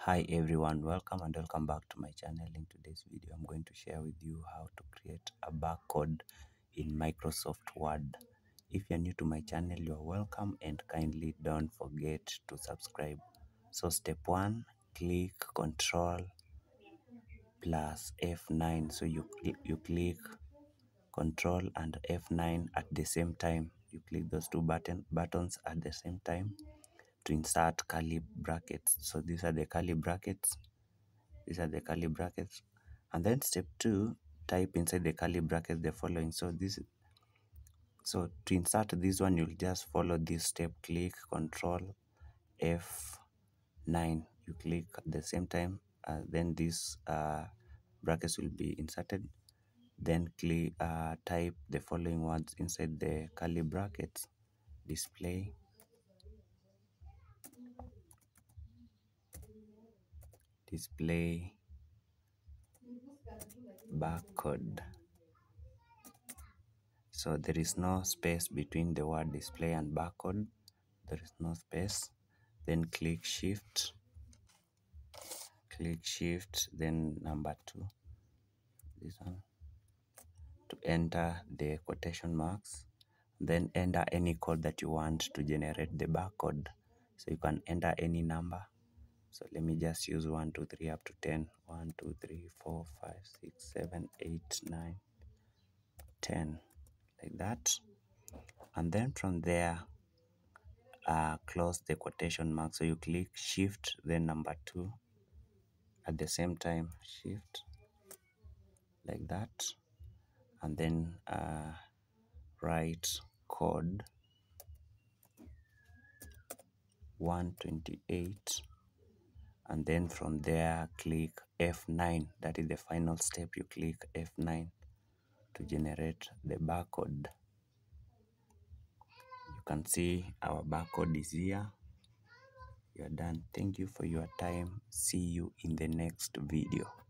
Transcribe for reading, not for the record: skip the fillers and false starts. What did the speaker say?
Hi everyone, welcome back to my channel. In today's video I'm going to share with you how to create a barcode in Microsoft Word. If you're new to my channel, you're welcome and kindly don't forget to subscribe. So step 1, click Control plus F9. So you click Control and F9 at the same time. You click those two buttons at the same time to insert curly brackets. So these are the curly brackets. And then step 2, type inside the curly brackets the following. So to insert this one, you'll just follow this step. Click Control F9. You click at the same time, then these brackets will be inserted. Then type the following words inside the curly brackets. Display barcode. So there is no space between the word display and barcode. There is no space. Then click shift, then number 2, this one, to enter the quotation marks. Then enter any code that you want to generate the barcode. So you can enter any number. So let me just use 1 2 3 up to 10. 1 2 3 4 5 6 7 8 9 10, like that. And then from there, close the quotation mark. So you click shift, then number 2 at the same time, shift, like that. And then write code 128, and then from there click F9. That is the final step. You click F9 to generate the barcode. You can see our barcode is here. You are done. Thank you for your time. See you in the next video.